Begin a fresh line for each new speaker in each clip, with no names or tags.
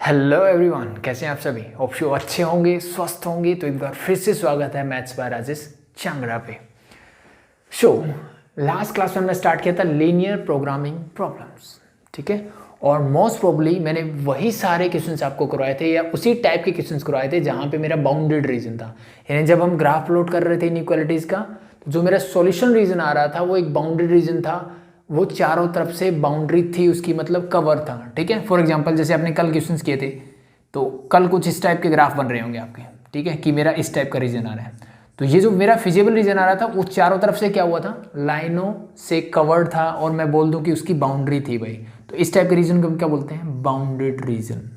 Hello everyone, कैसे हैं आप सभी। होप सो अच्छे होंगे, स्वस्थ होंगे। तो एक बार फिर से स्वागत है मैथ्स बाय राजेश चांगड़ा पे। लास्ट क्लास में मैं स्टार्ट किया था लीनियर प्रोग्रामिंग प्रॉब्लम्स, ठीक है। और मोस्ट प्रोबेबली मैंने वही सारे क्वेश्चंस आपको करवाए थे या उसी टाइप के क्वेश्चंस करवाए थे जहाँ पे मेरा बाउंडेड रीजन था। यानी जब हम ग्राफ प्लॉट कर रहे थे इनइक्वालिटीज़ का, तो जो मेरा सॉल्यूशन रीजन आ रहा था वो एक बाउंडेड रीजन था। वो चारों तरफ से बाउंड्री थी उसकी, मतलब कवर था, ठीक है। फॉर एग्जांपल जैसे आपने कल क्वेश्चंस किए थे, तो कल कुछ इस टाइप के ग्राफ बन रहे होंगे आपके, ठीक है, कि मेरा इस टाइप का रीजन आ रहा है। तो ये जो मेरा फिजिबल रीजन आ रहा था वो चारों तरफ से क्या हुआ था, लाइनों से कवर्ड था। और मैं बोल दूं कि उसकी बाउंड्री थी भाई, तो इस टाइप के रीजन को हम क्या बोलते हैं, बाउंडेड रीजन।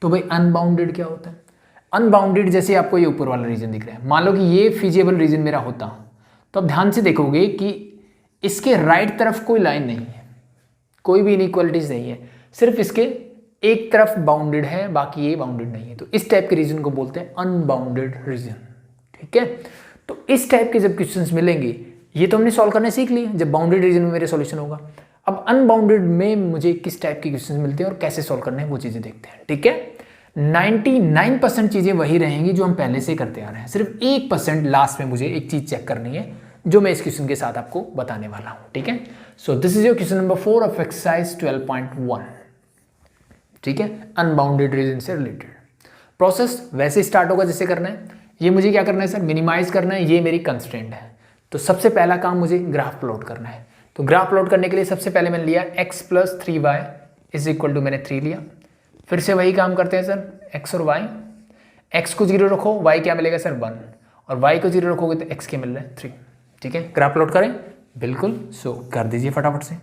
तो भाई अनबाउंडेड क्या होता है, अनबाउंडेड जैसे आपको ये ऊपर वाला रीजन दिख रहा है। मान लो कि ये फिजिबल रीजन मेरा होता, तो अब ध्यान से देखोगे कि इसके राइट तरफ कोई लाइन नहीं है, कोई भी इनइक्वालिटीज नहीं है, सिर्फ इसके एक तरफ बाउंडेड है, बाकी ये बाउंडेड नहीं है। तो इस टाइप के रीजन को बोलते हैं अनबाउंडेड रीजन, ठीक है। तो इस टाइप के जब क्वेश्चंस मिलेंगे, ये तो हमने सॉल्व करने सीख लिए जब बाउंडेड रीजन में मेरे सॉल्यूशन होगा। अब अनबाउंडेड में मुझे किस टाइप के क्वेश्चंस मिलते हैं और कैसे सॉल्व करने हैं वो चीजें देखते हैं, ठीक है। 99% चीजें वही रहेंगी जो हम पहले से करते आ रहे हैं, सिर्फ 1% लास्ट में मुझे एक चीज चेक करनी है जो मैं इस क्वेश्चन के साथ आपको बताने वाला हूं, ठीक है। So this is your question number 4 of exercise 12.1, ठीक है। अनबाउंडेड रीजन से रिलेटेड प्रोसेस वैसे स्टार्ट होगा जैसे करना है। ये मुझे क्या करना है सर, मिनिमाइज करना है, ये मेरी कंस्ट्रेंट है। तो सबसे पहला काम मुझे ग्राफ प्लॉट करना है। तो ग्राफ प्लॉट करने के लिए सबसे पहले मैंने लिया x + 3y is equal to, मैंने 3 लिया। फिर से वही काम करते हैं सर, x और y। x को 0 रखो, y क्या मिलेगा सर 1, और y को 0 रखोगे तो x क्या मिल रहा है 3, ठीक है। ग्राफ प्लॉट करें, बिल्कुल। सो कर दीजिए फटाफट से।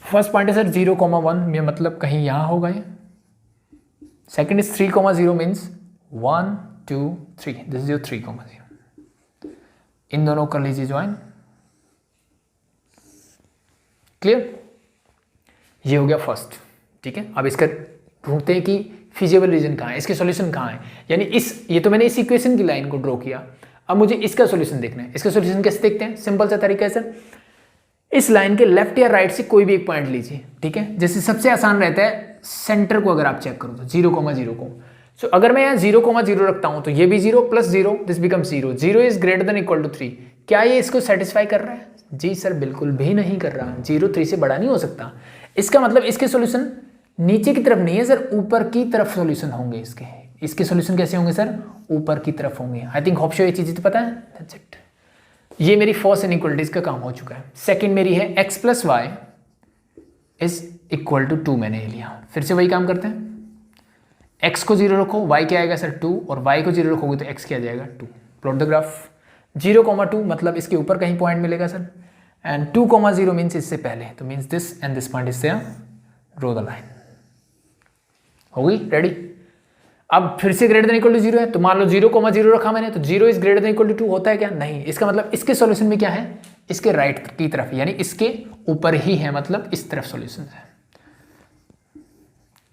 फर्स्ट पॉइंट है सर 0,1 में, मतलब कहीं यहां होगा ये। Second is 3,0 means 1 2 3, this is your 3,0। इन दोनों कर लीजिए ज्वाइन, क्लियर। ये हो गया फर्स्ट, ठीक है। अब इसका ढूंढते हैं कि फिजिबल रीजन कहाँ है, इसके सॉल्यूशन कहाँ है। यानी ये तो मैंने इस इक्वेशन की लाइन को ड्रॉ किया, अब मुझे इसका सॉल्यूशन देखना है। इसका सॉल्यूशन कैसे देखते हैं, सिंपल सा तरीका है सर, इस लाइन के लेफ्ट या राइट से कोई भी एक पॉइंट लीजिए, ठीक है। जैसे सबसे आसान रहता है सेंटर को अगर आप चेक करो तो 0,0 को। सो अगर मैं यहाँ 0,0 रखता हूं तो ये भी 0 + 0 this become 0, 0 is greater than equal to 3। क्या ये इसको सेटिस्फाई कर रहा है, जी सर बिल्कुल भी नहीं कर रहा। 0 3 से बड़ा नहीं हो सकता। इसका मतलब इसके सॉल्यूशन नीचे की तरफ नहीं है सर, ऊपर की तरफ सॉल्यूशन होंगे इसके सॉल्यूशन कैसे होंगे सर, ऊपर की तरफ होंगे। आई थिंक होप सो ये चीज़ तो पता है, दैट्स इट। ये मेरी फर्स्ट इनइक्वालिटीज का काम हो चुका है। सेकंड मेरी है x + y is equal to 2, मैंने ये लिया। फिर से वही काम करते हैं, x को 0 रखो, y क्या आएगा सर 2, और y को 0 रखोगे तो x क्या आ जाएगा 2। Plot the graph. 0,2 मतलब इसके ऊपर कहीं पॉइंट मिलेगा सर, एंड 2,0 मीन्स इससे पहले, तो means this and this point is there, draw the line. हो गई, रेडी। अब फिर से ग्रेटर देन इक्वल टू 0 है, तो मान लो 0,0 रखा मैंने, तो 0 is greater than equal to 2 होता है क्या, नहीं। इसका मतलब इसके सॉल्यूशन में क्या है, इसके राइट की तरफ, यानी इसके ऊपर ही है, मतलब इस तरफ सॉल्यूशन है,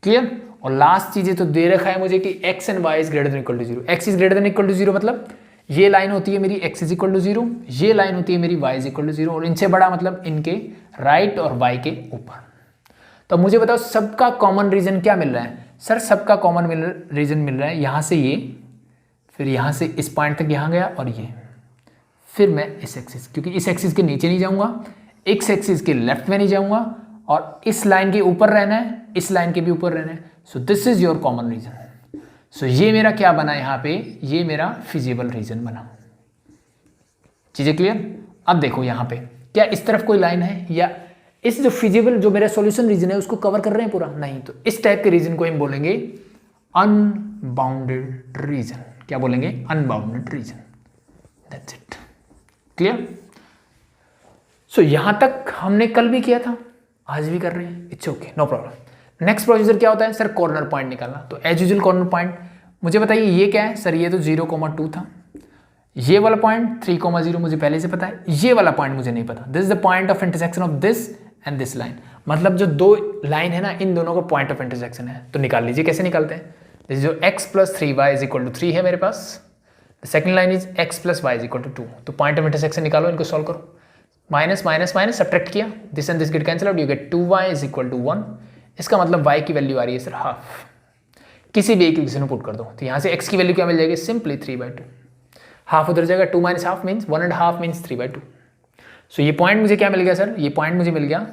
क्लियर। और लास्ट चीजें तो दे रखा है मुझे कि x and y is greater than equal to 0। x is greater than equal to 0 मतलब ये लाइन होती है मेरी x इज इक्वल टू 0, ये लाइन होती है मेरी y इज इक्वल टू 0, और इनसे बड़ा मतलब इनके राइट और y के ऊपर। तो मुझे बताओ सबका कॉमन रीजन क्या मिल रहा है सर, सबका कॉमन रीजन मिल रहा है यहाँ से ये, फिर यहाँ से इस पॉइंट तक यहाँ गया, और ये फिर मैं इस एक्सिस, क्योंकि इस एक्सिस के नीचे नहीं जाऊँगा, इस एक्सिस के लेफ्ट में नहीं जाऊँगा, और इस लाइन के ऊपर रहना है, इस लाइन के भी ऊपर रहना है। So this is your common region. So ये मेरा क्या बना यहाँ पे, ये मेरा फिजिबल रीजन बना। चीजें क्लियर। अब देखो यहाँ पे क्या इस तरफ कोई लाइन है, या इस जो फिजिबल जो मेरा सॉल्यूशन रीजन है उसको कवर कर रहे हैं पूरा, नहीं। तो इस टाइप के रीजन को हम बोलेंगे अनबाउंडेड रीजन। क्या बोलेंगे, unbounded region, that's it, clear. So यहां तक हमने कल भी किया था, आज भी कर रहे हैं, it's okay, no problem. Next procedure क्या होता है सर, कॉर्नर पॉइंट निकालना। तो एज यूजुअल कॉर्नर पॉइंट मुझे बताइए ये क्या है सर, ये तो 0,2 था। ये वाला पॉइंट 3,0 मुझे पहले से पता है, ये वाला पॉइंट मुझे नहीं पता। This is the point of intersection of this and this line, मतलब जो दो लाइन है ना, इन दोनों का पॉइंट ऑफ इंटरसेक्शन है। तो निकाल लीजिए, कैसे निकालते हैं। दिस जो x + 3y is equal to 3 है मेरे पास, the second line is x + y is equal to 2। तो पॉइंट ऑफ इंटरसेक्शन निकालो, इनको सॉल्व करो। माइनस माइनस माइनस सब्ट्रैक्ट किया, this and this get cancel out, you get 2y is equal to 1 इसका मतलब y की वैल्यू आ रही है सर हाफ, किसी भी एक इक्वेशन में पुट कर दो तो यहाँ से x की वैल्यू क्या मिल जाएगी, सिंपली 3/2, हाफ उधर जाएगा, 2 - हाफ मीन्स 1.5 मीन्स 3/2। सो ये पॉइंट मुझे क्या मिल गया सर, ये पॉइंट मुझे मिल गया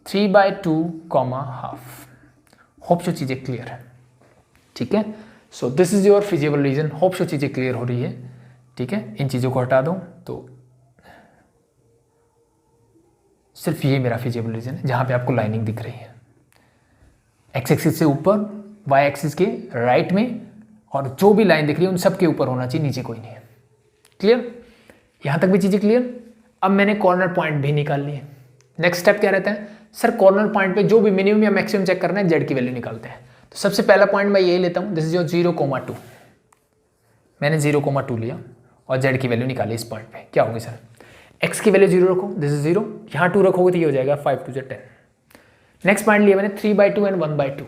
3/2, हाफ। होप सो चीज़ें क्लियर है, ठीक है। So this is your feasible region, hope so चीज़ें क्लियर हो रही है, ठीक है। इन चीज़ों को हटा दो तो सिर्फ ये मेरा फिजिबल रीजन है जहाँ पे आपको लाइनिंग दिख रही है, एक्स एक्सिस से ऊपर, वाई एक्सिस के राइट में, और जो भी लाइन दिख रही है उन सब के ऊपर होना चाहिए, नीचे कोई नहीं है। क्लियर, यहाँ तक भी चीज़ें क्लियर। अब मैंने कॉर्नर पॉइंट भी निकाल लिए। नेक्स्ट स्टेप क्या रहता है सर, कॉर्नर पॉइंट पे जो भी मिनिमम या मैक्सिमम चेक करना है, जेड की वैल्यू निकालते हैं। तो सबसे पहला पॉइंट मैं यही लेता हूँ, दिस इज योर 0,2, मैंने 0,2 लिया और जेड की वैल्यू निकाली। इस पॉइंट पे क्या होगी सर, एक्स की वैल्यू 0 रखो, दिस इज 0, यहाँ 2 रखोगे तो ये हो जाएगा 5 × 2 = 10। नेक्स्ट पॉइंट लिया मैंने 3/2 एंड 1/2,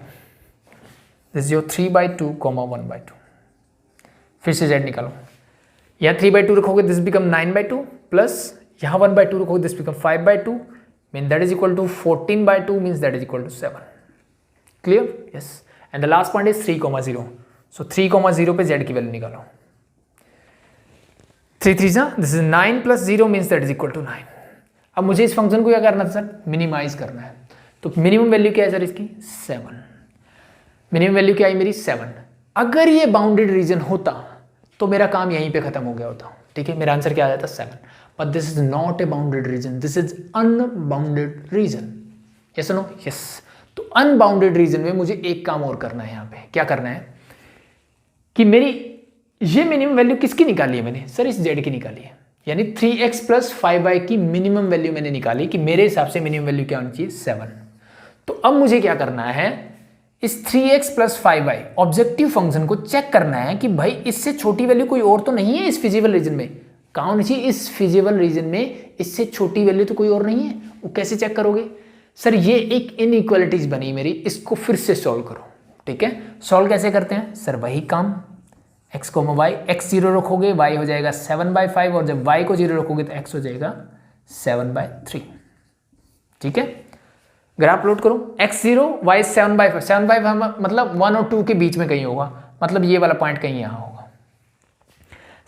दिस इज योर 3/2, 1/2। फिर से जेड निकालो, यहाँ 3/2 रखोगे दिस बिकम 9/2, प्लस यहाँ 1/2 रखोगे this become 5/2, mean that is equal to 14/2, means that is equal to 7। Clear, yes. And the last point is 3,0, so 3,0 पे जेड की वैल्यू निकालो। 3 3 this is 9 + 0 means that is equal to 9। अब मुझे इस function को क्या करना था सर, मिनिमाइज करना है। तो मिनिमम वैल्यू क्या है सर इसकी, 7। मिनिमम वैल्यू क्या आई मेरी, 7। अगर ये बाउंडेड रीजन होता तो मेरा काम यहीं पे खत्म हो गया होता, ठीक है, मेरा आंसर क्या आ जाता, 7। But this is not a bounded region, this is unbounded region. Yes no, yes. तो अनबाउंडेड रीजन में मुझे एक काम और करना है, यहाँ पे क्या करना है कि मेरी ये मिनिमम वैल्यू किसकी निकाली है मैंने, सर इस जेड की निकाली है, यानी 3x + 5y की मिनिमम वैल्यू मैंने निकाली कि मेरे हिसाब से मिनिमम वैल्यू क्या होनी चाहिए, 7। तो अब मुझे क्या करना है, इस 3x + 5y ऑब्जेक्टिव फंक्शन को चेक करना है कि भाई इससे छोटी वैल्यू कोई और तो नहीं है इस फिजिबल रीजन में। कहाँ होनी चाहिए, इस फिजिबल रीजन में इससे छोटी वैल्यू तो कोई और नहीं है। वो कैसे चेक करोगे सर, ये एक इनइक्वालिटीज बनी मेरी, इसको फिर से सॉल्व करो, ठीक है। सॉल्व कैसे करते हैं सर, वही काम, x, y, x 0 रखोगे y हो जाएगा 7/5, और जब y को 0 रखोगे तो x हो जाएगा 7/3, ठीक है। ग्राफ प्लॉट करो, x 0 y 7/5, 7/5 मतलब 1 और 2 के बीच में कहीं होगा, मतलब ये वाला पॉइंट कहीं यहाँ होगा।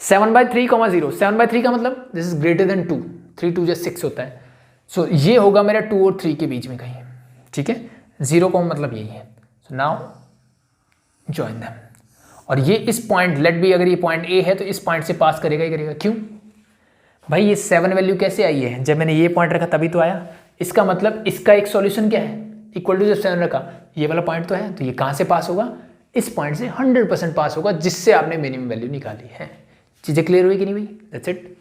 7/3, 0, 7/3 का मतलब दिस इज ग्रेटर देन 2, 3 2 6 होता है। सो ये होगा मेरा 2 और 3 के बीच में कहीं, ठीक है। 0 का मतलब यही है। सो नाउ जॉइन देम, और ये इस पॉइंट लेट बी, अगर ये पॉइंट ए है तो इस पॉइंट से पास करेगा ही करेगा। क्यों भाई, ये 7 वैल्यू कैसे आई है, जब मैंने ये पॉइंट रखा तभी तो आया। इसका मतलब इसका एक सॉल्यूशन क्या है, इक्वल टू जब 7 रखा, ये वाला पॉइंट तो है, तो ये कहाँ से पास होगा, इस पॉइंट से 100% पास होगा, जिससे आपने मिनिमम वैल्यू निकाली है। चीजें क्लियर हुई कि नहीं भाई, दैट्स इट।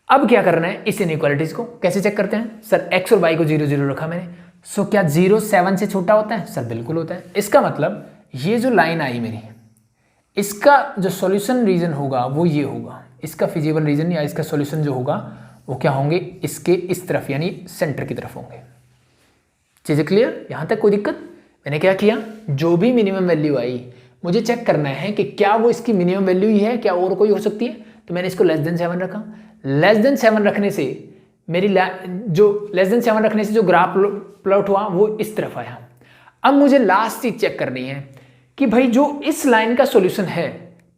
अब क्या करना है, इस इनइक्वालिटीज को कैसे चेक करते हैं सर, x और y को 0 0 रखा मैंने, सो क्या 0 7 से छोटा होता है सर, बिल्कुल होता है। इसका मतलब ये जो लाइन आई मेरी, इसका जो सॉल्यूशन रीजन होगा वो ये होगा, इसका फिजिबल रीजन या इसका सॉल्यूशन जो होगा वो क्या होंगे, इसके इस तरफ यानी सेंटर की तरफ होंगे। चीजें क्लियर, यहां तक कोई दिक्कत। मैंने क्या किया, जो भी मिनिमम वैल्यू आई मुझे चेक करना है कि क्या वो इसकी मिनिमम वैल्यू ही है, क्या और कोई हो सकती है। तो मैंने इसको लेस देन 7 रखा, लेस देन 7 रखने से मेरी जो लेस देन 7 रखने से जो ग्राफ प्लॉट हुआ वो इस तरफ आया। अब मुझे लास्ट चीज चेक करनी है कि भाई जो इस लाइन का सॉल्यूशन है,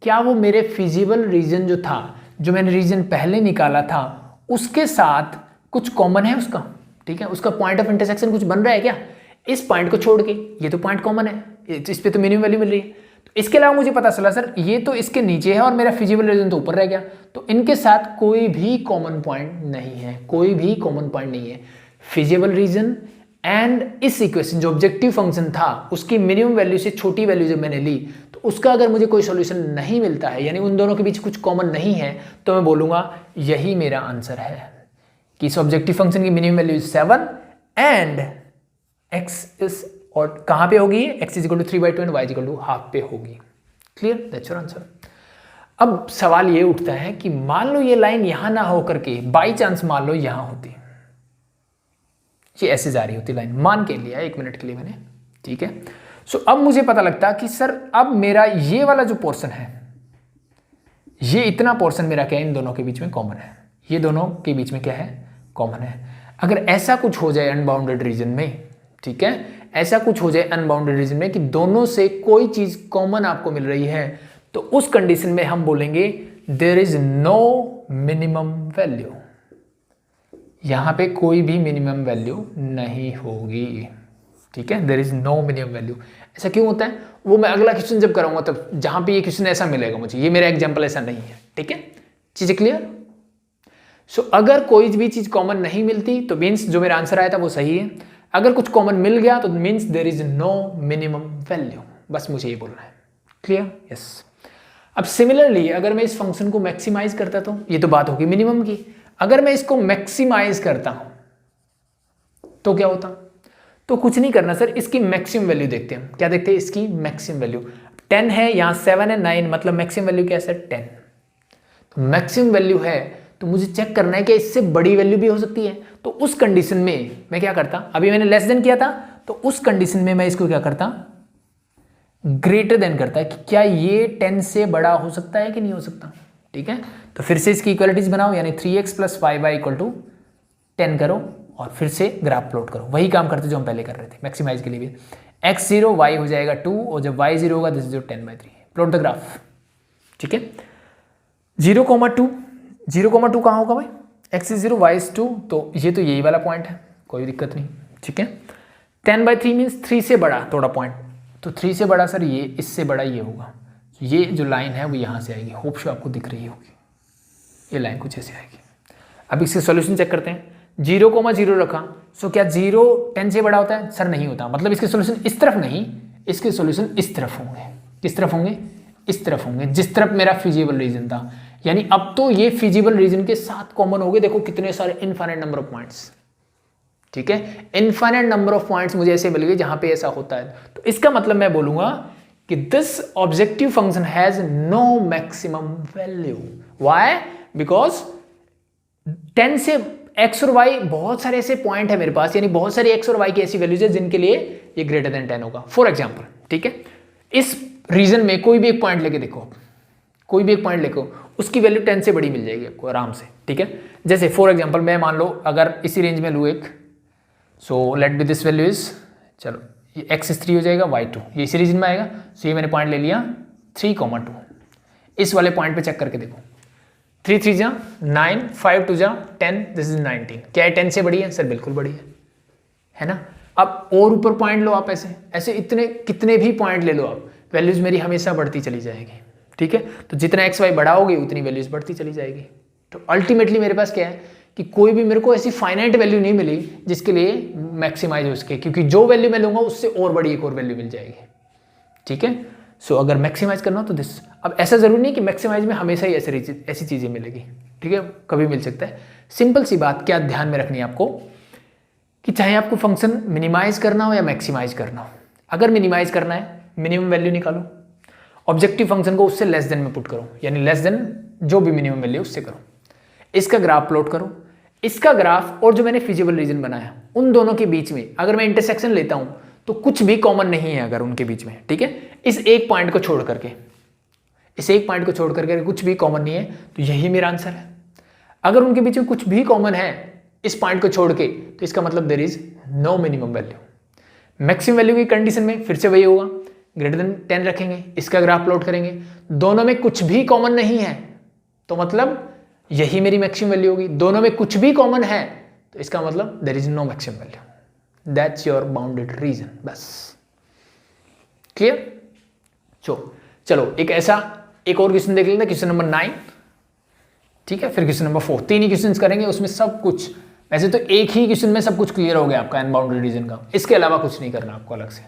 क्या वो मेरे फिजिबल रीजन जो था, जो मैंने रीजन पहले निकाला था, उसके साथ कुछ कॉमन है उसका, ठीक है, उसका पॉइंट ऑफ इंटरसेक्शन कुछ बन रहा है क्या, इस पॉइंट को छोड़ के। ये तो पॉइंट कॉमन है, इस पे तो मिनिमम वैल्यू मिल रही है। तो इसके अलावा मुझे पता चला सर ये तो इसके नीचे है और मेरा फिजिबल रीजन तो ऊपर रह गया, तो इनके साथ कोई भी कॉमन पॉइंट नहीं है, कोई भी कॉमन पॉइंट नहीं है। फिजिबल रीजन एंड इस इक्वेशन जो ऑब्जेक्टिव फंक्शन था उसकी मिनिमम वैल्यू से छोटी वैल्यू जब मैंने ली, तो उसका अगर मुझे कोई सॉल्यूशन नहीं मिलता है, यानी उन दोनों के बीच कुछ कॉमन नहीं है, तो मैं बोलूंगा यही मेरा आंसर है कि इस ऑब्जेक्टिव फंक्शन की minimum value 7 and x is, और कहां पे होगी, x is equal to 3/2 and y is equal to half पे होगी। Clear, that's your answer. अब सवाल ये उठता है कि मान लो ये लाइन यहां ना होकर के बाई चांस मान लो यहां होती, ये ऐसे जा रही होती लाइन, मान के लिया 1 मिनट के लिए मैंने, ठीक है। सो अब मुझे पता लगता कि सर अब मेरा ये वाला जो पोर्शन है, ये इतना पोर्शन मेरा क्या है, इन दोनों के बीच में कॉमन है, ये दोनों के बीच में क्या है, कॉमन है। अगर ऐसा कुछ हो जाए अनबाउंडेड रीजन में, ठीक है, ऐसा कुछ हो जाए अनबाउंडेड रीजन में कि दोनों से कोई चीज कॉमन आपको मिल रही है, तो उस कंडीशन में हम बोलेंगे there is no minimum value. यहां पे कोई भी मिनिमम वैल्यू नहीं होगी, ठीक है, there is no minimum value. ऐसा क्यों होता है वो मैं अगला क्वेश्चन जब कराऊंगा तब, जहां पे ये क्वेश्चन ऐसा मिलेगा मुझे, ये मेरा एग्जांपल ऐसा नहीं है, ठीक है, चीजें क्लियर। सो अगर कोई भी चीज कॉमन नहीं मिलती तो मीन्स जो मेरा आंसर आया था वो सही है, अगर कुछ कॉमन मिल गया तो means there is no minimum value. बस मुझे ये बोलना है, क्लियर, यस। अब सिमिलरली अगर मैं इस फंक्शन को मैक्सिमाइज करता, तो ये तो बात होगी मिनिमम की, अगर मैं इसको मैक्सिमाइज करता हूं तो क्या होता, तो कुछ नहीं करना सर, इसकी मैक्सिमम वैल्यू देखते हैं। क्या देखते हैं, इसकी मैक्सिमम वैल्यू 10 है, यहां 7 है 9, मतलब मैक्सिमम वैल्यू क्या है सर 10। तो मैक्सिमम वैल्यू है तो मुझे चेक करना है कि इससे बड़ी वैल्यू भी हो सकती है, तो उस कंडीशन में मैं क्या करता, अभी मैंने लेस देन किया था, तो उस कंडीशन में मैं इसको क्या करता, ग्रेटर देन करता है कि क्या ये 10 से बड़ा हो सकता है कि नहीं हो सकता, ठीक है। तो फिर से इसकी इक्वालिटीज बनाओ, यानी 3x + 5y = 10 करो और फिर से ग्राफ प्लॉट करो, वही काम करते जो हम पहले कर रहे थे मैक्सिमाइज के लिए भी। x 0 y हो जाएगा 2 और जब y 0 होगा this is 10/3, plot the graph, ठीक है। 0,2 0,2 कहाँ होगा भाई, x is 0 y is 2, तो ये तो यही वाला पॉइंट है, कोई दिक्कत नहीं, ठीक है। 10/3 मीन्स 3 से बड़ा थोड़ा पॉइंट, तो 3 से बड़ा सर ये, इससे बड़ा ये होगा, ये जो लाइन है वो यहाँ से आएगी, होप शो आपको दिख रही होगी, ये लाइन कुछ ऐसे आएगी। अब इसके सॉल्यूशन चेक करते हैं, 0,0 रखा, सो क्या 0 10 से बड़ा होता है, सर नहीं होता, मतलब इसके सॉल्यूशन इस तरफ नहीं, इसके सॉल्यूशन इस तरफ होंगे, किस तरफ होंगे, इस तरफ होंगे, जिस तरफ मेरा फिजिबल रीजन था, यानी अब तो ये फिजिबल रीजन के साथ कॉमन हो गए, देखो कितने सारे इनफाइनाइट नंबर ऑफ पॉइंट्स, ठीक है, इनफाइनाइट नंबर ऑफ पॉइंट्स मुझे ऐसे मिल गए जहां पे ऐसा होता है, तो इसका मतलब मैं बोलूंगा कि this objective function has no maximum value. Why, because 10 से x और y, बहुत सारे ऐसे पॉइंट है मेरे पास, यानी बहुत सारे x और y की ऐसी वैल्यूज है जिनके लिए ये ग्रेटर देन 10 होगा। फॉर एग्जाम्पल, ठीक है, इस रीजन में कोई भी एक पॉइंट लेके देखो, कोई भी एक पॉइंट लेको, उसकी वैल्यू 10 से बड़ी मिल जाएगी आपको आराम से, ठीक है। जैसे फॉर एग्जांपल मैं मान लो अगर इसी रेंज में लूँ एक, so let be this value is, चलो ये x is 3 हो जाएगा, y 2, ये इसी रीजन में आएगा, सो ये मैंने पॉइंट ले लिया 3,2। इस वाले पॉइंट पे चेक करके देखो, 3 3 जा 9, 5 2 जा 10, दिस इज 19, क्या है 10 से बड़ी है, सर बिल्कुल बड़ी है ना। अब और ऊपर पॉइंट लो आप, ऐसे ऐसे इतने कितने भी पॉइंट ले लो आप, वैल्यूज मेरी हमेशा बढ़ती चली जाएगी, ठीक है। तो जितना एक्स वाई बड़ा होगी उतनी वैल्यूज बढ़ती चली जाएगी। तो अल्टीमेटली मेरे पास क्या है कि कोई भी मेरे को ऐसी फाइनाइट वैल्यू नहीं मिली जिसके लिए मैक्सिमाइज हो सके, क्योंकि जो वैल्यू मैं लूंगा उससे और बड़ी एक और वैल्यू मिल जाएगी, ठीक है। सो अगर मैक्सिमाइज करना हो तो दिस, अब ऐसा जरूरी नहीं कि मैक्सिमाइज में हमेशा ही ऐसी चीजें मिलेगी, ठीक है, कभी मिल सकता है। सिंपल सी बात क्या ध्यान में रखनी है आपको कि चाहे आपको फंक्शन मिनिमाइज करना हो या मैक्सिमाइज करना हो, अगर मिनिमाइज करना है मिनिमम वैल्यू निकालो, ऑब्जेक्टिव फंक्शन को उससे लेस देन में पुट करो, यानी लेस देन जो भी मिनिमम वैल्यू उससे करो, इसका ग्राफ प्लॉट करो, इसका ग्राफ और जो मैंने फिजिबल रीजन बनाया उन दोनों के बीच में अगर मैं इंटरसेक्शन लेता हूं तो कुछ भी कॉमन नहीं है अगर उनके बीच में, ठीक है, इस एक पॉइंट को छोड़ करके, इस एक पॉइंट को छोड़ करके कुछ भी कॉमन नहीं है, तो यही मेरा आंसर है। अगर उनके बीच में कुछ भी कॉमन है इस पॉइंट को छोड़ के, तो इसका मतलब there is no minimum value. Maximum value की कंडीशन में फिर से वही होगा, ग्रेटर देन 10 रखेंगे, इसका ग्राफ प्लॉट करेंगे, दोनों में कुछ भी कॉमन नहीं है तो मतलब यही मेरी मैक्सिमम वैल्यू होगी, दोनों में कुछ भी कॉमन है तो इसका मतलब there is no maximum value, that's your bounded region. बस क्लियर। चलो एक और क्वेश्चन देख लेते हैं, क्वेश्चन नंबर 9, ठीक है, फिर क्वेश्चन नंबर 4, 3 ही क्वेश्चन करेंगे, उसमें सब कुछ, वैसे तो एक ही क्वेश्चन में सब कुछ क्लियर हो गया आपका अनबाउंडेड रीजन का, इसके अलावा कुछ नहीं करना आपको अलग से,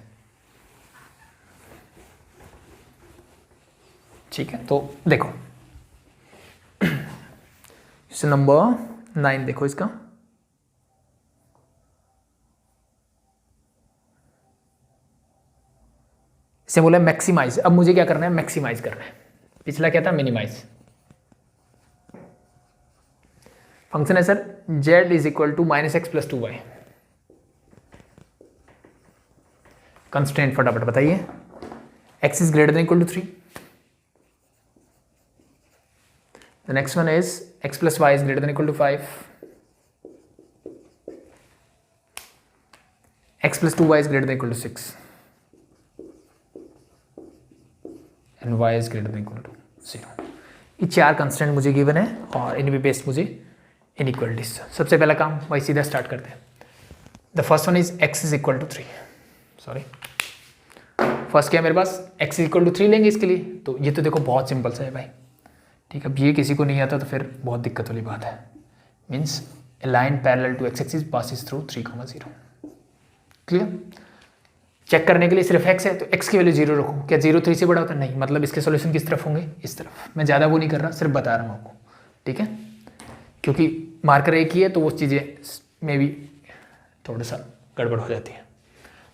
ठीक है। तो देखो क्वेश्चन नंबर 9 देखो इसका, इसे बोला मैक्सिमाइज, अब मुझे क्या करना है, मैक्सिमाइज करना है, पिछला क्या था मिनिमाइज। फंक्शन है sir z is equal to -x + 2y, constraint फटाफट बताइए, x is greater than equal to 3, the next one is x plus y is greater than equal to 5, x plus 2y is greater than equal to 6 and y is greater than equal to 0। ये 4 constant मुझे given है और इन पे based मुझे inequalities. सबसे पहला काम वही सीधा स्टार्ट करते हैं। The first one is x is equal to 3, sorry first क्या है मेरे पास, x इज इक्वल टू 3 लेंगे इसके लिए। तो ये तो देखो बहुत सिंपल सा है भाई, ठीक है। अब ये किसी को नहीं आता तो फिर बहुत दिक्कत वाली बात है। Means a line parallel to x axis passes through 3,0। Clear? Check करने के लिए सिर्फ x है तो x की वैल्यू 0 रखो। क्या 0 3 से बड़ा होता है? नहीं, मतलब इसके सॉल्यूशन किस तरफ होंगे? इस तरफ। मैं ज़्यादा वो नहीं कर रहा, सिर्फ बता रहा हूँ आपको, ठीक है। क्योंकि मार्कर एक ही है तो वो चीज़ें में भी थोड़ा सा गड़बड़ हो जाती है।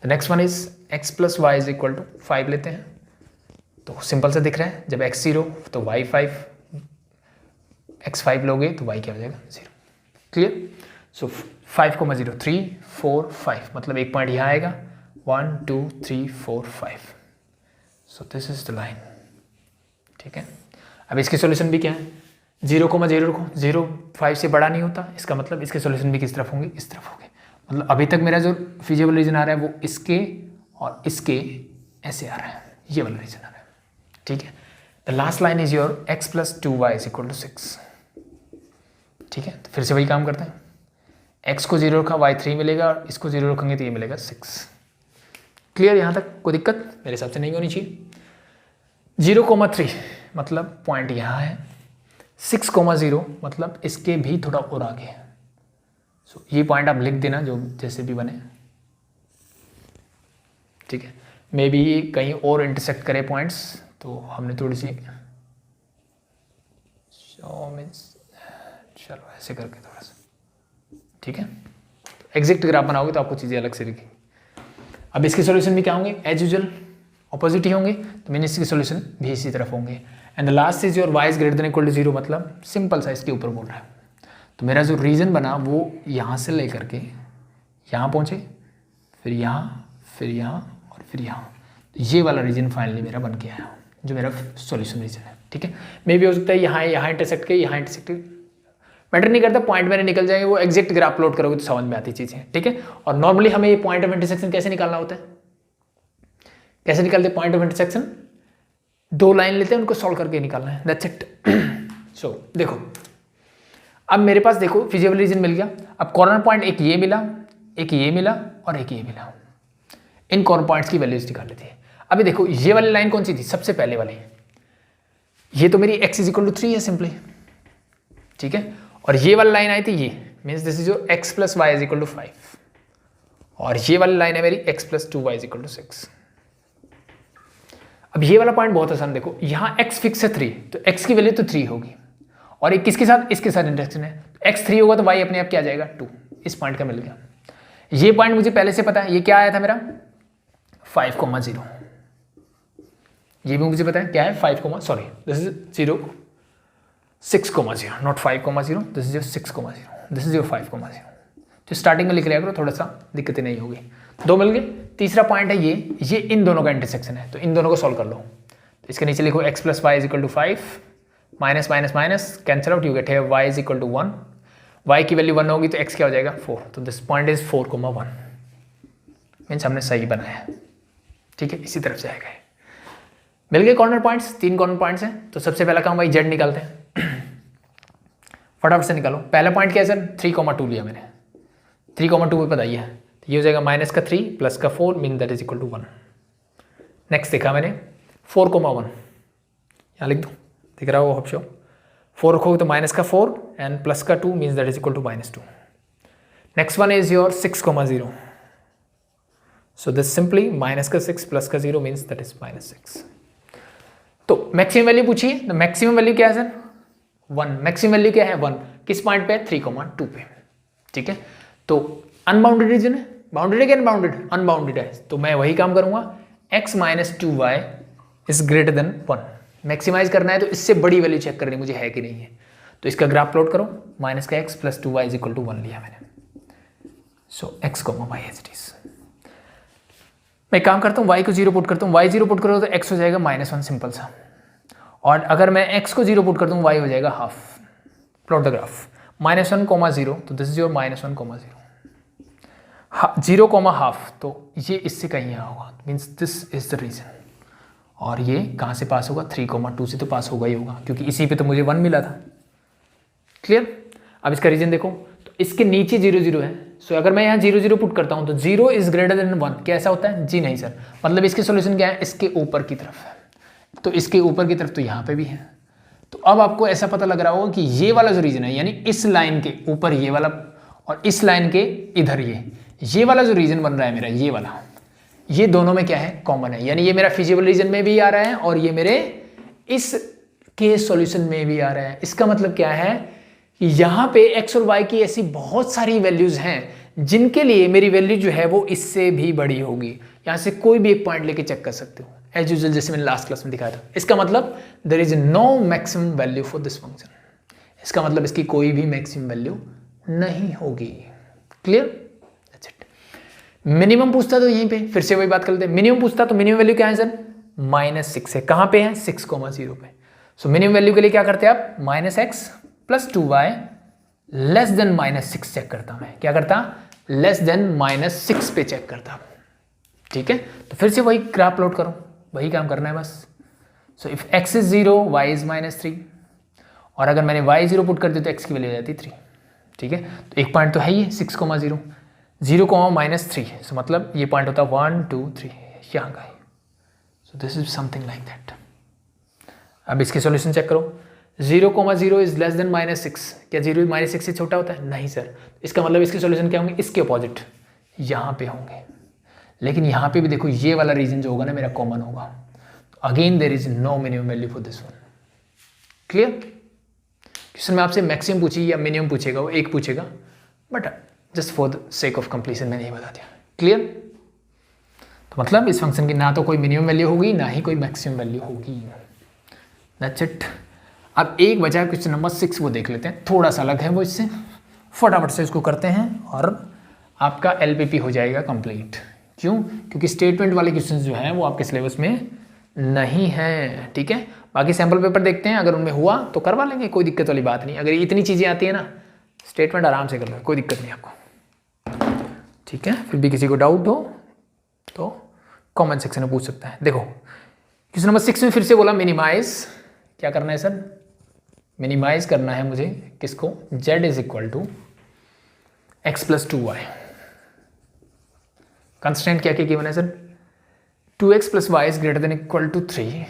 The next one is x plus y is equal to 5 लेते हैं। तो सिंपल सा दिख रहा है, जब x 0 तो y 5, x 5 लोगे तो y क्या हो जाएगा? 0। क्लियर? सो 5,0 3 4 5, मतलब एक पॉइंट यहाँ आएगा 1 2 3 4 5। सो दिस इज द लाइन, ठीक है। अब इसके सॉल्यूशन भी क्या है? 0,0 रखो, 0 5 से बड़ा नहीं होता, इसका मतलब इसके सॉल्यूशन भी किस तरफ होंगे? इस तरफ होंगे। मतलब अभी तक मेरा जो फिजिबल रीजन आ रहा है वो इसके और इसके ऐसे आ रहा है, ये वाला रीजन आ रहा है, ठीक है। The last line is your x plus 2y is equal to 6, ठीक है। तो फिर से वही काम करते हैं, x को 0 रखा y 3 मिलेगा और इसको 0 रखेंगे तो ये मिलेगा 6। क्लियर? यहाँ तक कोई दिक्कत मेरे हिसाब से नहीं होनी चाहिए। 0,3 मतलब पॉइंट यहाँ है, 6,0 मतलब इसके भी थोड़ा और आगे है। सो ये पॉइंट आप लिख देना जो जैसे भी बने, ठीक है। मे बी कहीं और इंटरसेक्ट करे पॉइंट्स, तो हमने थोड़ी सी चलो ऐसे करके थोड़ा सा, ठीक है। एग्जैक्ट ग्राफ बनाओगे तो आपको चीज़ें अलग से दिखेंगी। अब इसके सॉल्यूशन भी क्या होंगे? एज यूजुअल ऑपोजिट ही होंगे, तो मीन इसके सॉल्यूशन भी इसी तरफ होंगे। And the last is your y is greater than equal to 0, मतलब सिंपल सा इसके ऊपर बोल रहा है। तो मेरा जो रीजन बना वो यहाँ से लेकर के यहाँ पहुँचे, फिर यहाँ, फिर यहाँ और फिर यहाँ। तो ये वाला रीजन फाइनली मेरा बन के आया जो मेरा सॉल्यूशन रीजन है, ठीक है। मे भी हो सकता है यहाँ इंटरसेक्ट के, यहाँ इंटरसेक्ट, मैटर नहीं करता, पॉइंट मेरे निकल जाएंगे। वो एग्जैक्ट ग्राफ प्लॉट करोगे तो समझ में आती चीज़ें, ठीक है। और नॉर्मली हमें ये पॉइंट ऑफ इंटरसेक्शन कैसे निकालना होता है? कैसे निकालते हैं पॉइंट ऑफ इंटरसेक्शन? 2 लाइन लेते हैं, उनको सॉल्व करके निकालना है, दैट्स इट। सो देखो, अब मेरे पास देखो फिजिबल रीजन मिल गया। अब कॉर्नर पॉइंट एक ये मिला, एक ये मिला और एक ये मिला। इन कॉर्नर पॉइंट्स की वैल्यूज निकाल लेते हैं। अभी देखो ये वाली लाइन कौन सी थी? सबसे पहले वाली। ये तो मेरी x इज इक्वल टू 3 है सिंपली, ठीक है। और ये वाली लाइन आई थी, ये means this is your x plus y is equal to 5, और ये वाली लाइन है मेरी x plus 2y is equal to 6। अब ये वाला पॉइंट बहुत आसान, देखो यहाँ x फिक्स है 3, तो x की वैल्यू तो 3 होगी, और ये किसके साथ? इसके साथ इंटरेक्शन है, तो x 3 होगा तो y अपने आप क्या आ जाएगा? 2। इस पॉइंट का मिल गया। ये पॉइंट मुझे पहले से पता है, ये क्या आया था मेरा? 5,0। ये भी मुझे पता है क्या है? 5, sorry this is 0 6,0, not 5,0, this is your 6,0, this is your 5,0। तो स्टार्टिंग में लिख लिया करो, थोड़ा सा दिक्कतें नहीं होगी। 2 मिल गए। तीसरा पॉइंट है ये इन दोनों का इंटरसेक्शन है, तो इन दोनों को सॉल्व कर लो। तो इसके नीचे लिखो x plus y is equal to 5, minus minus minus cancel out, you get है y is equal to 1। y की वैल्यू 1 होगी तो x क्या हो जाएगा? 4। तो दिस पॉइंट इज 4,1, मीन्स हमने सही बनाया, ठीक है। इसी तरफ जाएगा। मिल गए कॉर्नर पॉइंट्स, 3 कॉर्नर पॉइंट्स हैं। तो सबसे पहला काम भाई z निकालते हैं, फटाफट से निकालो। पहला पॉइंट क्या है सर? 3,2 लिया मैंने, 3,2 भी बताइए, तो ये हो जाएगा माइनस का 3 प्लस का 4, mean that is equal to 1। Next देखा मैंने 4,1, यहाँ लिख दो, दिख रहा हो होप शो। 4 रखोगे तो माइनस का 4 एंड प्लस का 2, means that is equal to -2। Next one is your 6,0, so this simply minus का 6 प्लस का 0 मीन्स दैट इज -6। तो मैक्सिमम वैल्यू पूछिए, तो मैक्सिमम वैल्यू क्या है सर? 1। मैक्सिमम वैल्यू क्या है? 1। किस पॉइंट पे? 3,2 पे, ठीक है। तो अनबाउंडेड रीजन है, बाउंडेड है क्या अनबाउंडेड? अनबाउंडेड है, तो मैं वही काम करूंगा, x minus 2y is greater than 1। Maximize करना है तो इससे बड़ी वैल्यू चेक करनी मुझे है कि नहीं है। तो इसका ग्राफ प्लॉट करो, माइनस का x plus 2y is equal to 1 लिया मैंने। So x y as it is. मैं काम करता हूँ y को 0 पुट करता हूँ, y 0 पुट करो तो x हो जाएगा -1, सिंपल सा। और अगर मैं x को 0 पुट कर दूँ y हो जाएगा हाफ। प्लॉट द ग्राफ, -1, 0, तो दिस इज योर -1, 0। 0,5, तो ये इससे कहीं यहाँ होगा, means this is the region. और ये कहाँ से पास होगा, 3,2 से तो पास होगा ही होगा, क्योंकि इसी पे तो मुझे 1 मिला था। क्लियर? अब इसका रीजन देखो, तो इसके नीचे 0 0 है, सो अगर मैं यहाँ 0 0 पुट करता हूँ तो 0 इज ग्रेटर देन 1, क्या ऐसा होता है? जी नहीं सर, मतलब इसके सोल्यूशन क्या है, इसके ऊपर की तरफ है, तो इसके ऊपर की तरफ तो यहाँ पे भी है। तो अब आपको ऐसा पता लग रहा होगा कि ये वाला जो रीजन है, यानी इस लाइन के ऊपर ये वाला और इस लाइन के इधर ये वाला जो रीजन बन रहा है मेरा, ये वाला, ये दोनों में क्या है, कॉमन है, यानी ये मेरा फिजिबल रीजन में भी आ रहा है और ये मेरे इस के सॉल्यूशन में भी आ रहा है। इसका मतलब क्या है कि यहाँ पे x और y की ऐसी बहुत सारी वैल्यूज हैं जिनके लिए मेरी वैल्यू जो है वो इससे भी बड़ी होगी। यहाँ से कोई भी एक पॉइंट लेके चेक कर सकते हो, एज यूजुअल जैसे मैंने लास्ट क्लास में दिखाया था। इसका मतलब there is no maximum value for this function, इसका मतलब इसकी कोई भी मैक्सिमम वैल्यू नहीं होगी। क्लियर? That's it. मिनिमम पूछता तो यहीं पे फिर से वही बात कर लेते हैं, मिनिमम पूछता तो मिनिमम वैल्यू क्या है सर, -6 है। कहाँ पे है, 6,0 पे। सो मिनिमम वैल्यू के लिए क्या करते हैं आप, -x + 2y less than -6 check करता मैं, क्या करता, लेस देन -6 पे चेक करता। ठीक है, तो फिर से वही ग्राफ प्लॉट करो, वही काम करना है बस। So if x is 0 y is -3, और अगर मैंने y 0 पुट कर दिया तो x की वैल्यू हो जाती 3। ठीक है, तो एक पॉइंट तो है ही 6,0, 0,-3, सो मतलब ये पॉइंट होता है 1 2 3 यहाँ का है। So this is something like that. अब इसके सॉल्यूशन चेक करो, 0,0 इज लेस देन -6, क्या 0 -6 से छोटा होता है, नहीं सर। इसका मतलब इसके सॉल्यूशन क्या होंगे, इसके अपोजिट यहाँ पे होंगे। लेकिन यहाँ पे भी देखो ये वाला रीजन जो होगा ना मेरा कॉमन होगा, again there is no minimum value for this one. Clear? Question में आपसे मैक्सिमम पूछी या मिनिमम पूछेगा, वो एक पूछेगा, but just for the sake of completion मैंने ये बता दिया। क्लियर? तो मतलब इस फंक्शन की ना तो कोई मिनिमम वैल्यू होगी ना ही कोई मैक्सिमम वैल्यू होगी। That's it. अब एक बचा क्वेश्चन नंबर 6, वो देख लेते हैं, थोड़ा सा अलग है वो इससे, फटाफट से इसको करते हैं और आपका LPP हो जाएगा कंप्लीट। क्यों? क्योंकि स्टेटमेंट वाले क्वेश्चंस जो हैं वो आपके सिलेबस में नहीं है। ठीक है, बाकी सैम्पल पेपर देखते हैं, अगर उनमें हुआ तो करवा लेंगे, कोई दिक्कत वाली बात नहीं। अगर इतनी चीज़ें आती है ना, स्टेटमेंट आराम से कर लो, कोई दिक्कत नहीं आपको। ठीक है, फिर भी किसी को डाउट हो तो कमेंट सेक्शन में पूछ सकता है। देखो क्वेश्चन नंबर 6 में फिर से बोला मिनिमाइज, क्या करना है सर, मिनिमाइज करना है मुझे किसको, z is equal to x + 2y। Constant क्या क्या गिवन है sir, 2x + y is greater than equal to 3.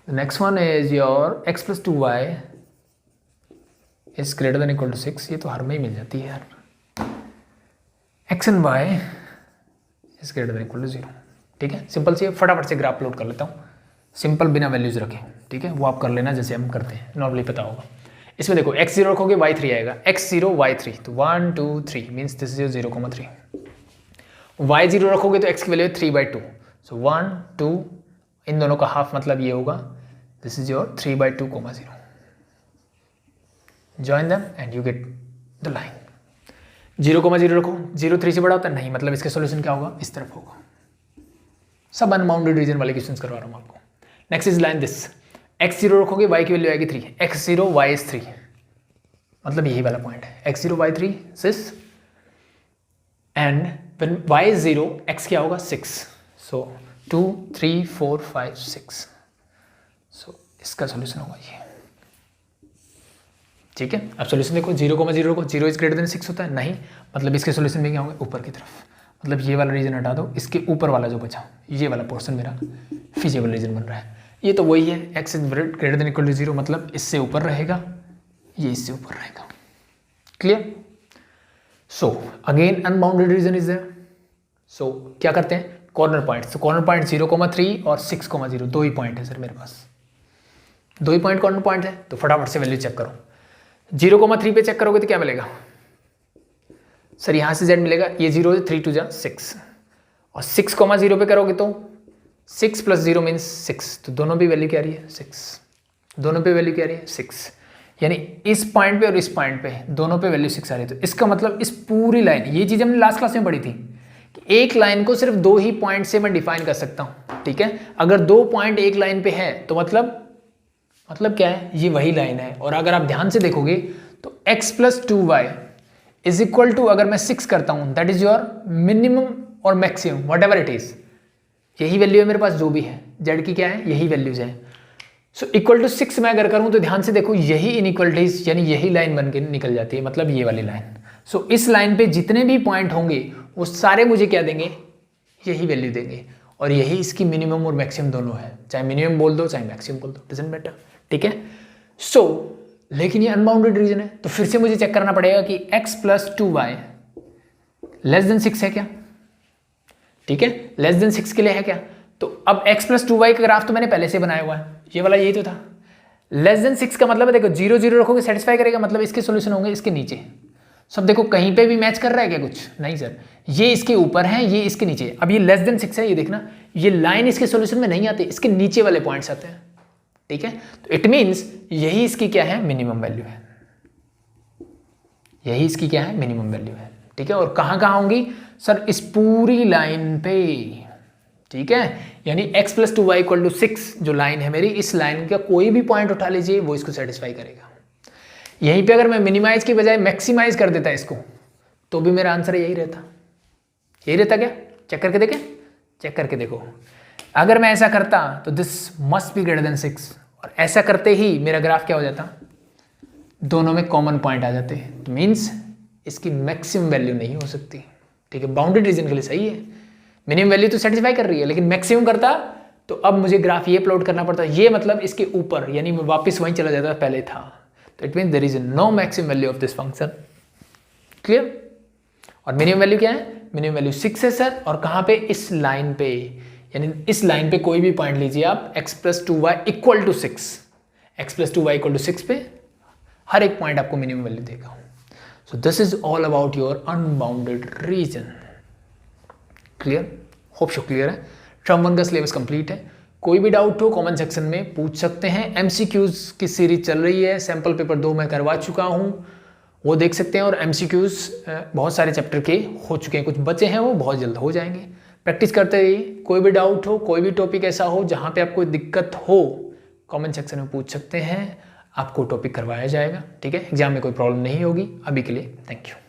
The next one is your x + 2y is greater than equal to 6. ये तो हर में ही मिल जाती है यार। x and y is greater than equal to 0. ठीक है, सिंपल से फटाफट से ग्राफ प्लॉट कर लेता हूँ, सिंपल बिना वैल्यूज रखे। ठीक है, वो आप कर लेना जैसे हम करते हैं, नॉर्मली पता होगा। इसमें देखो x0 रखोगे y3 आएगा, x0 y3, तो 1 2 3 मीन्स दिस इज 0,3। y0 रखोगे तो x की वैल्यू 3/2, सो 1 2, इन दोनों का हाफ मतलब ये होगा, this is your 3/2,0। Join them and you get the line. 0,0 रखो, 0 3 से बड़ा होता है नहीं, मतलब इसके सॉल्यूशन क्या होगा, इस तरफ होगा। सब अनबाउंडेड रीजन वाले क्वेश्चंस करवा रहा हूँ आपको। Next is line this, x0 रखोगे y की वैल्यू आएगी 3, x0 y is 3, मतलब यही वाला पॉइंट है, x0 y3 6, and when y is 0 x क्या होगा 6, सो 2 3 4 5 6, सो इसका सॉल्यूशन होगा ये। ठीक है, अब सॉल्यूशन देखो, 0,0 रखो, 0 इज ग्रेटर देन 6 होता है नहीं, मतलब इसके सॉल्यूशन में क्या होंगे, ऊपर की तरफ, मतलब ये वाला रीजन हटा दो, इसके ऊपर वाला जो बचा ये वाला पोर्शन मेरा फिजिबल रीजन बन रहा है। ये तो वही है, x is greater than equal to 0, मतलब इससे ऊपर रहेगा, ये इससे ऊपर रहेगा। Clear? So again unbounded region is there, so क्या करते हैं, corner point. So corner point 0,3 और 6,0, दो ही पॉइंट है सर मेरे पास, दो ही पॉइंट कॉर्नर पॉइंट है, तो फटाफट से वैल्यू चेक करो। 0,3 पे चेक करोगे तो क्या मिलेगा सर, यहाँ से z मिलेगा, ये 0 है, 3 2 जा 6, और 6,0 पे करोगे तो 6 + 0 मीन्स 6, तो दोनों पे वैल्यू क्या आ रही है 6, दोनों पे वैल्यू क्या आ रही है 6, यानी इस पॉइंट पे और इस पॉइंट पे दोनों पे वैल्यू 6 आ रही है। तो इसका मतलब इस पूरी लाइन, ये चीज़ हमने लास्ट क्लास में पढ़ी थी कि एक लाइन को सिर्फ दो ही पॉइंट से मैं डिफाइन कर सकता हूँ। ठीक है, अगर 2 पॉइंट एक लाइन पे है तो मतलब क्या है, ये वही लाइन है। और अगर आप ध्यान से देखोगे तो x + 2y is equal to, अगर मैं 6 करता हूं, दैट इज योर मिनिमम और maximum what ever it is, यही वैल्यू है मेरे पास जो भी है, जेड की क्या है, यही वैल्यूज है। सो इक्वल टू 6 मैं अगर करूं तो ध्यान से देखो, यही इनइक्वलिटीज यानी यही लाइन बन के निकल जाती है, मतलब ये वाली लाइन। सो इस लाइन पे जितने भी पॉइंट होंगे वो सारे मुझे क्या देंगे, यही वैल्यू देंगे, और यही इसकी मिनिमम और मैक्सिमम दोनों है, चाहे मिनिमम बोल दो चाहे मैक्सिमम बोल दो, डजंट मैटर, ठीक है। सो लेकिन ये अनबाउंडेड रीजन है, तो फिर से मुझे चेक करना पड़ेगा कि x + 2y लेस देन 6 है क्या, ठीक है, लेस देन 6 के लिए है क्या। तो अब x + 2y का ग्राफ तो मैंने पहले से बनाया हुआ है, ये वाला यही तो था। लेस देन 6 का मतलब है, देखो 0 0 रखोगे सेटिस्फाई करेगा, मतलब इसके सोल्यूशन होंगे इसके नीचे। सब देखो कहीं पे भी मैच कर रहा है क्या कुछ, नहीं सर, ये इसके ऊपर है, ये इसके नीचे। अब ये लेस देन 6 है, ये देखना, ये लाइन इसके सोल्यूशन में नहीं आती, इसके नीचे वाले पॉइंट्स आते हैं, ठीक है। तो इट मीन्स यही इसकी क्या है, मिनिमम वैल्यू है, यही इसकी क्या है, मिनिमम वैल्यू है, ठीक है। और कहां कहां होंगी सर, इस पूरी लाइन पे, ठीक है। यानी x + 2y = 6 जो लाइन है मेरी, इस लाइन का कोई भी पॉइंट उठा लीजिए वो इसको सेटिस्फाई करेगा। यहीं पे अगर मैं मिनिमाइज की बजाय मैक्सिमाइज कर देता इसको, तो भी मेरा आंसर यही रहता, यही रहता क्या, चेक करके देखें, चेक करके देखो। अगर मैं ऐसा करता तो this must be greater than 6, और ऐसा करते ही मेरा ग्राफ क्या हो जाता, दोनों में कॉमन पॉइंट आ जाते हैं, तो मीन्स इसकी मैक्सिमम वैल्यू नहीं हो सकती, ठीक है। बाउंडेड रीजन के लिए सही है, मिनिमम वैल्यू तो सेटिस्फाई कर रही है, लेकिन मैक्सिमम करता तो अब मुझे ग्राफ ये प्लॉट करना पड़ता, ये मतलब इसके ऊपर, यानी मैं वापस वहीं चला जाता पहले था। तो it mean there is no maximum value of this function, clear. और मिनिमम वैल्यू क्या है, मिनिमम वैल्यू 6 है सर, और कहाँ पे, इस लाइन पे, यानी इस लाइन पे कोई भी पॉइंट लीजिए आप, x + 2y = 6, x + 2y = 6 पे हर एक पॉइंट आपको मिनिमम वैल्यू देगा। So this is all about your unbounded region, clear, hope so clear है। टर्म 1 का सिलेबस कंप्लीट है, कोई भी डाउट हो कमेंट सेक्शन में पूछ सकते हैं। MCQs की सीरीज चल रही है, सैम्पल पेपर 2 मैं करवा चुका हूँ, वो देख सकते हैं, और MCQs बहुत सारे चैप्टर के हो चुके हैं, कुछ बचे हैं वो बहुत जल्द हो जाएंगे। प्रैक्टिस करते रहिए, कोई भी डाउट हो, कोई भी टॉपिक ऐसा हो जहाँ पे आपको दिक्कत हो, कमेंट सेक्शन में पूछ सकते हैं, आपको टॉपिक करवाया जाएगा, ठीक है। एग्जाम में कोई प्रॉब्लम नहीं होगी। अभी के लिए थैंक यू।